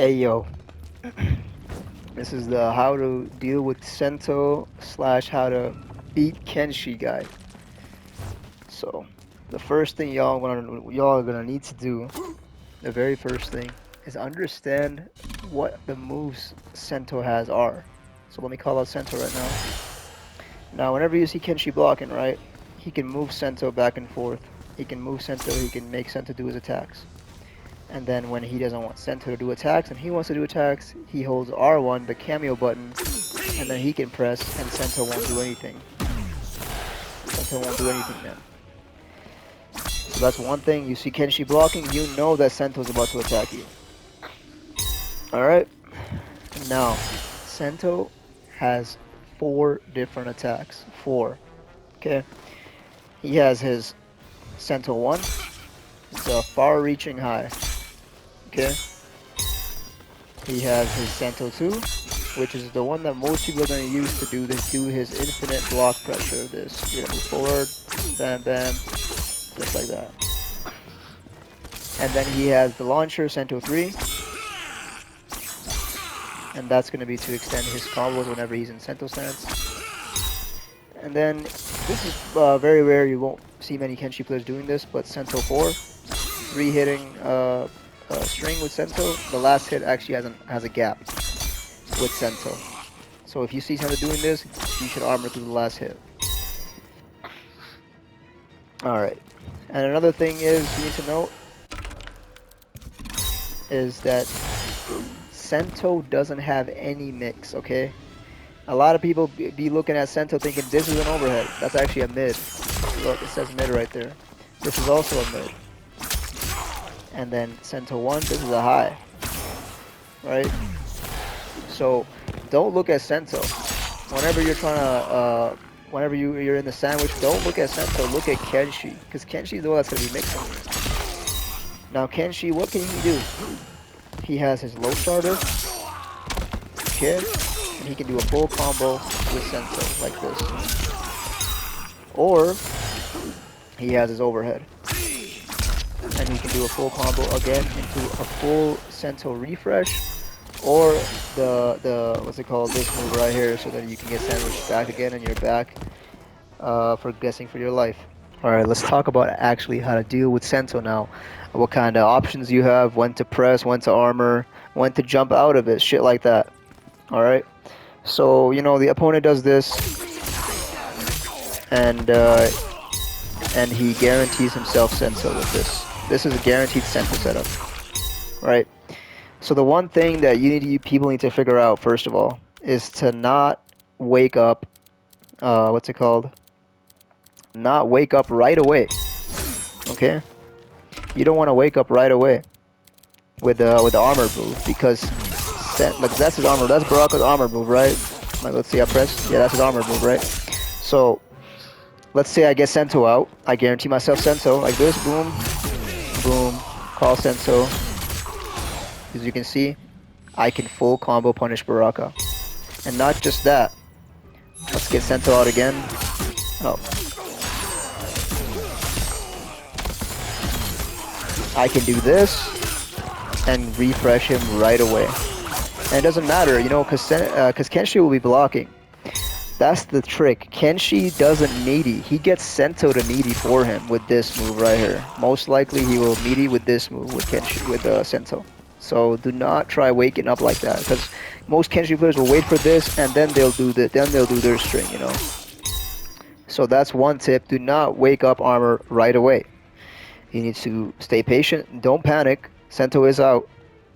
Hey yo, this is the how to deal with Sento slash how to beat Kenshi guide. So the first thing y'all are gonna need to do, the very first thing, is understand what the moves Sento has are. So let me call out Sento right now. Now whenever you see Kenshi blocking, right, he can move Sento back and forth. He can move Sento, he can make Sento do his attacks. And then when he doesn't want Sento to do attacks and he wants to do attacks, he holds R1, the cameo button, and then he can press and Sento won't do anything. Sento won't do anything then. So that's one thing. You see Kenshi blocking, you know that Sento's about to attack you. Alright? Now, Sento has 4 different attacks. 4. Okay? He has his Sento 1. It's a far-reaching high. Okay? He has his Sento 2, which is the one that most people are going to use to do his infinite block pressure. This, you know, move forward, bam, bam, just like that. And then he has the launcher, Sento 3, and that's going to be to extend his combos whenever he's in Sento stance. And then, this is very rare, you won't see many Kenshi players doing this, but Sento 4, 3 hitting string with Sento. The last hit actually has a gap with Sento. So if you see Sento doing this, you should armor through the last hit. Alright. And another thing is, you need to know, is that Sento doesn't have any mix, okay? A lot of people be looking at Sento thinking this is an overhead. That's actually a mid. Look, it says mid right there. This is also a mid. And then Sento 1, this is a high. Right? So, don't look at Sento. Whenever you're trying to, whenever you're in the sandwich, don't look at Sento, look at Kenshi. Because Kenshi is the one that's going to be mixing. Now Kenshi, what can he do? He has his low starter. Okay? And he can do a full combo with Sento, like this. Or, he has his overhead. And he can do a full combo again into a full Sento refresh, or the what's it called, this move right here, so that you can get sandwiched back again and you're back for guessing for your life. Alright, let's talk about actually how to deal with Sento now. What kind of options you have, when to press, when to armor, when to jump out of it, shit like that. Alright, so you know the opponent does this, and he guarantees himself Sento with this. This is a guaranteed Sento setup, right? So the one thing that people need to figure out, first of all, is to not wake up, what's it called? Not wake up right away, okay? You don't want to wake up right away with the armor move, because like that's his armor, that's Baraka's armor move, right? Like, let's see, I press, yeah, that's his armor move, right? So let's say I get Sento out, I guarantee myself Sento, like this, boom, boom, call Sento. As you can see, I can full combo punish Baraka. And not just that. Let's get Sento out again. Oh. I can do this and refresh him right away. And it doesn't matter, you know, because Kenshi will be blocking. That's the trick. Kenshi doesn't meaty. He gets Sento to meaty for him with this move right here. Most likely he will meaty with this move with Kenshi, with Sento. So do not try waking up like that, because most Kenshi players will wait for this and then they'll do their string, you know. So that's one tip. Do not wake up armor right away. You need to stay patient. Don't panic. Sento is out,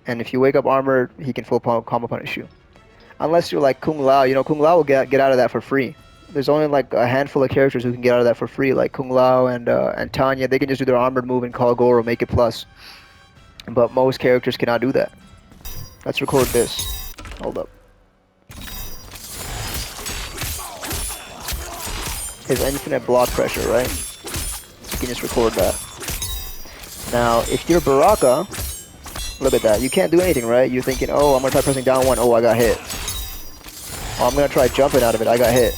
and if you wake up armor, he can full combo punish you. Unless you're like Kung Lao, you know, Kung Lao will get out of that for free. There's only like a handful of characters who can get out of that for free, like Kung Lao and Tanya. They can just do their armored move and call Goro, make it plus. But most characters cannot do that. Let's record this. Hold up. His infinite block pressure, right? You can just record that. Now, if you're Baraka, look at that. You can't do anything, right? You're thinking, oh, I'm going to try pressing down 1. Oh, I got hit. Oh, I'm going to try jumping out of it. I got hit.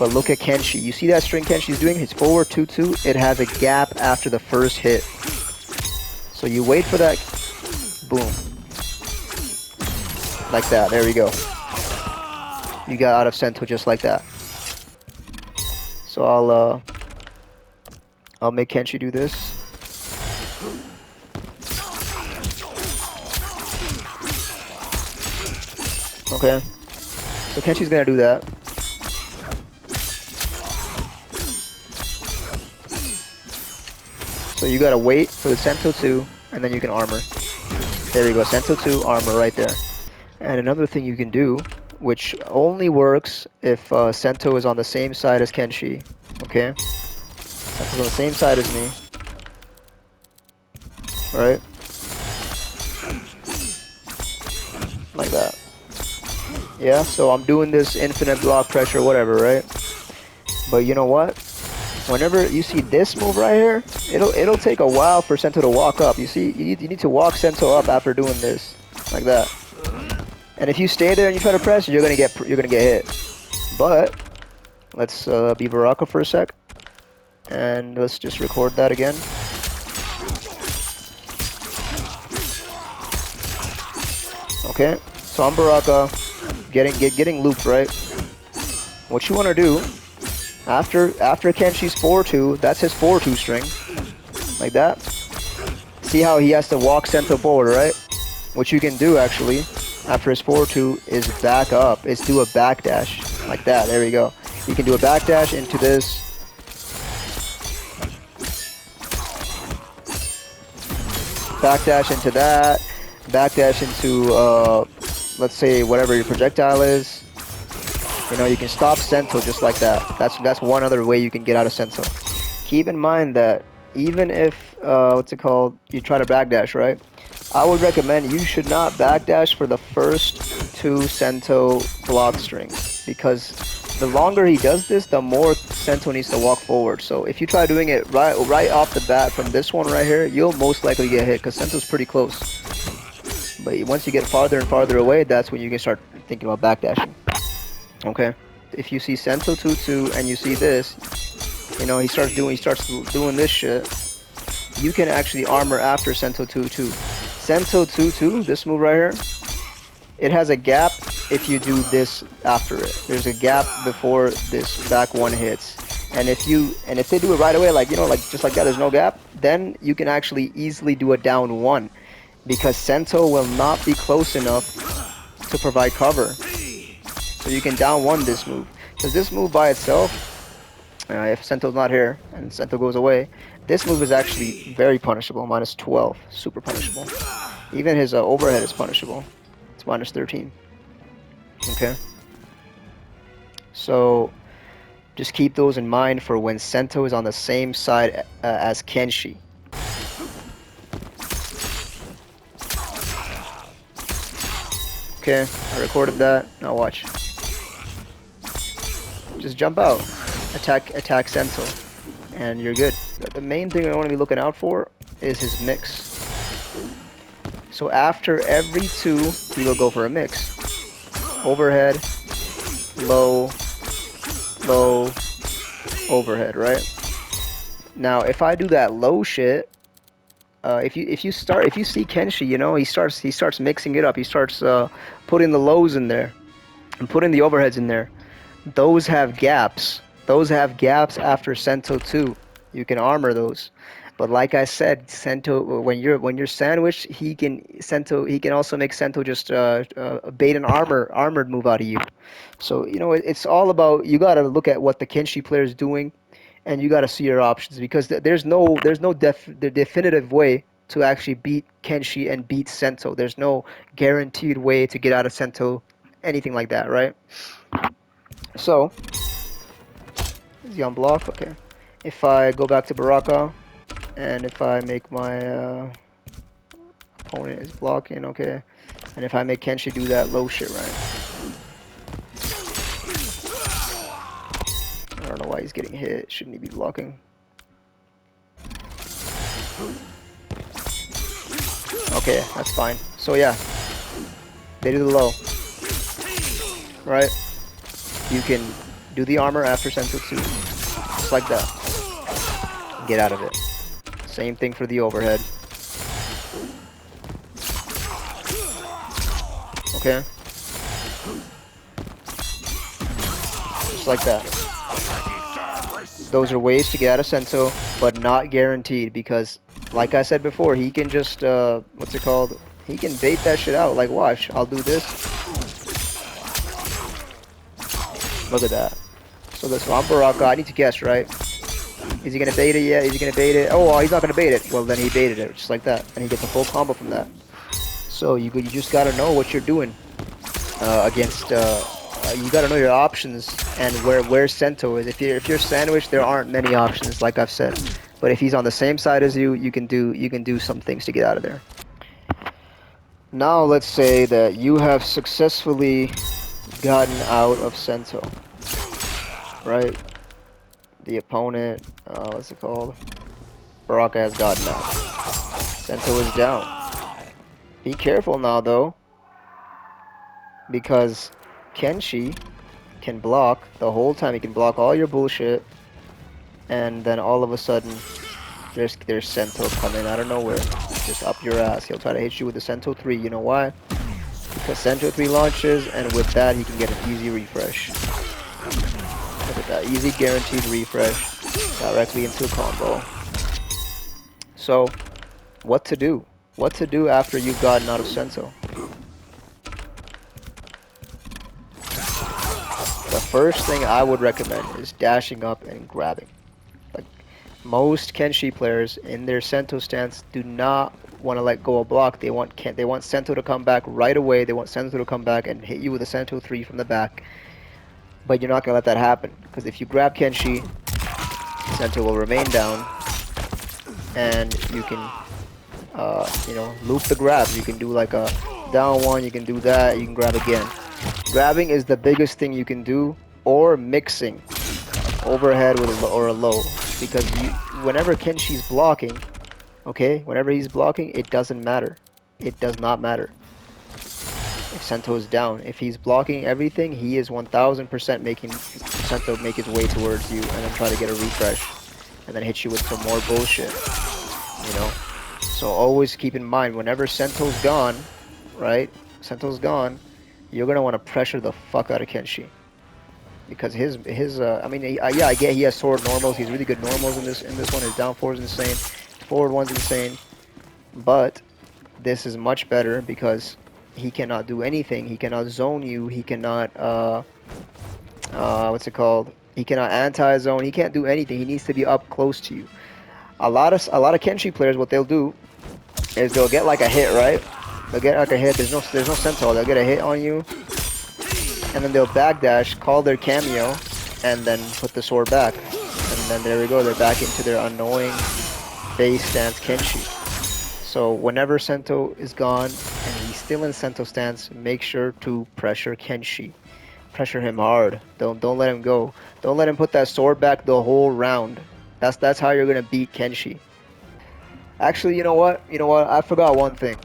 But look at Kenshi. You see that string Kenshi's doing? His forward 2-2. It has a gap after the first hit. So you wait for that. Boom. Like that. There we go. You got out of Sento just like that. So I'll make Kenshi do this. Okay. So Kenshi's gonna do that. So you gotta wait for the Sento 2, and then you can armor. There you go, Sento 2, armor right there. And another thing you can do, which only works if Sento is on the same side as Kenshi. Okay? Sento's on the same side as me. Right? Like that. Yeah, so I'm doing this infinite block pressure, whatever, right? But you know what? Whenever you see this move right here, it'll take a while for Sento to walk up. You see, you need to walk Sento up after doing this, like that. And if you stay there and you try to press, you're gonna get hit. But let's be Baraka for a sec, and let's just record that again. Okay, so I'm Baraka, getting looped, right? What you want to do after Kenshi's 4-2, that's his 4-2 string, like that. See how he has to walk Sento forward, right? What you can do actually after his 4-2 is back up. Is do a backdash like that. There we go. You can do a backdash into this. Backdash into that. Backdash into let's say whatever your projectile is. You know, you can stop Sento just like that. That's one other way you can get out of Sento. Keep in mind that even if what's it called, you try to backdash, right? I would recommend you should not backdash for the first 2 Sento block strings, because the longer he does this, the more Sento needs to walk forward. So if you try doing it right off the bat from this one right here, you'll most likely get hit because Sento's pretty close. But once you get farther and farther away, that's when you can start thinking about backdashing. Okay, if you see Sento 2-2 and you see this, you know, he starts doing this shit, you can actually armor after Sento 2-2. Sento 2-2, this move right here, it has a gap if you do this after it. There's a gap before this back one hits. And if they do it right away, like, you know, like just like that, there's no gap, then you can actually easily do a down 1, because Sento will not be close enough to provide cover. So you can down 1 this move. Because this move by itself, if Sento's not here and Sento goes away, this move is actually very punishable. -12, super punishable. Even his overhead is punishable. It's -13. Okay. So just keep those in mind for when Sento is on the same side as Kenshi. Okay, I recorded that. Now watch. Just jump out, attack Sento, and you're good. The main thing I want to be looking out for is his mix. So after every 2, he will go for a mix. Overhead, low, low, overhead, right? Now if I do that low shit, if you see Kenshi, you know, he starts mixing it up. He starts putting the lows in there and putting the overheads in there. Those have gaps. Those have gaps after Sento 2. You can armor those. But like I said, Sento, when you're sandwiched, he can also make Sento just bait an armored move out of you. So you know, it's all about, you gotta look at what the Kenshi player is doing, and you gotta see your options, because there's no definitive way to actually beat Kenshi and beat Sento. There's no guaranteed way to get out of Sento, anything like that, right? So, is he on block? Okay. If I go back to Baraka, and if I make my opponent is blocking, okay, and if I make Kenshi do that low shit, right? I don't know why he's getting hit. Shouldn't he be blocking? Okay, that's fine. So yeah, they do the low, right? You can do the armor after Sento 2, just like that. Get out of it. Same thing for the overhead. Okay, just like that. Those are ways to get out of Sento, but not guaranteed because, like I said before, he can just, what's it called? He can bait that shit out. Like, watch, I'll do this. Look at that. So this on Baraka, I need to guess, right? Is he gonna bait it? Yeah, is he gonna bait it? Oh, he's not gonna bait it. Well, then he baited it, just like that. And he gets a full combo from that. So you just gotta know what you're doing against, you gotta know your options and where Sento is. If you're sandwiched, there aren't many options, like I've said. But if he's on the same side as you, you can do some things to get out of there. Now let's say that you have successfully gotten out of Sento, right? The opponent, what's it called? Baraka has gotten out. Sento is down. Be careful now though, because Kenshi can block the whole time. He can block all your bullshit, and then all of a sudden there's Sento coming out of nowhere, just up your ass. He'll try to hit you with the Sento 3. You know why? Because Sento 3 launches, and with that he can get an easy refresh. Look at that, easy guaranteed refresh directly into a combo. So, what to do? What to do after you've gotten out of Sento? The first thing I would recommend is dashing up and grabbing. Like, most Kenshi players in their Sento stance do not want to let go of block. They want Sento to come back right away. They want Sento to come back and hit you with a Sento 3 from the back. But you're not going to let that happen, because if you grab Kenshi, Sento will remain down, and you can, you know, loop the grab. You can do like a down one, you can do that, you can grab again. Grabbing is the biggest thing you can do, or mixing overhead with a low, because whenever Kenshi's blocking, okay, whenever he's blocking, it doesn't matter. It does not matter. If Sento is down, if he's blocking everything, he is 1000% making Sento make his way towards you and then try to get a refresh and then hit you with some more bullshit, you know. So always keep in mind, whenever Sento's gone, right, Sento's gone, you're gonna want to pressure the fuck out of Kenshi, because his I mean, yeah, I get he has sword normals, he's really good normals in this one. His down 4 is insane, forward 1's insane, but this is much better because he cannot do anything. He cannot zone you. He cannot what's it called? He cannot anti-zone. He can't do anything. He needs to be up close to you. A lot of Kenshi players, what they'll do is they'll get like a hit, right? They'll get like a hit. There's no Sento. They'll get a hit on you, and then they'll backdash, call their cameo, and then put the sword back. And then there we go. They're back into their annoying base stance Kenshi. So whenever Sento is gone and he's still in Sento stance, make sure to pressure Kenshi. Pressure him hard. Don't let him go. Don't let him put that sword back the whole round. That's how you're gonna beat Kenshi. Actually, you know what? I forgot one thing.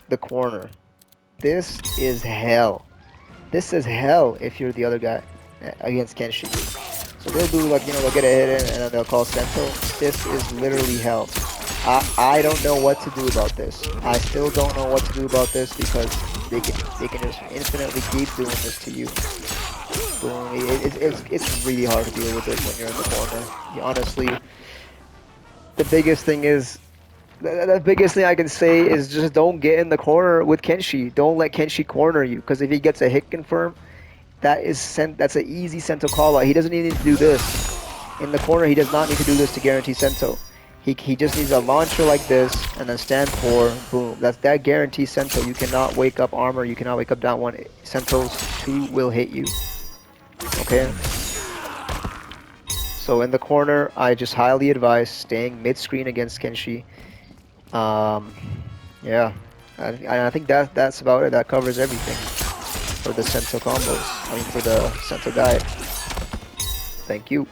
The corner. This is hell. This is hell if you're the other guy against Kenshi. So they'll do like, they'll get a hit in and then they'll call Sento. This is literally hell. I don't know what to do about this. I still don't know what to do about this, because they can just infinitely keep doing this to you. It's really hard to deal with it when you're in the corner. Honestly, the biggest thing is, the biggest thing I can say is just don't get in the corner with Kenshi. Don't let Kenshi corner you, because if he gets a hit confirm, that's an easy Sento call out. He doesn't even need to do this. In the corner, he does not need to do this to guarantee Sento. He just needs a launcher like this, and then stand 4, boom. That guarantees Sento. You cannot wake up armor, you cannot wake up down 1. Sento's 2 will hit you. Okay? So in the corner, I just highly advise staying mid-screen against Kenshi. Yeah. I think that's about it. That covers everything for the Sento combos. I mean, for the Sento guide. Thank you.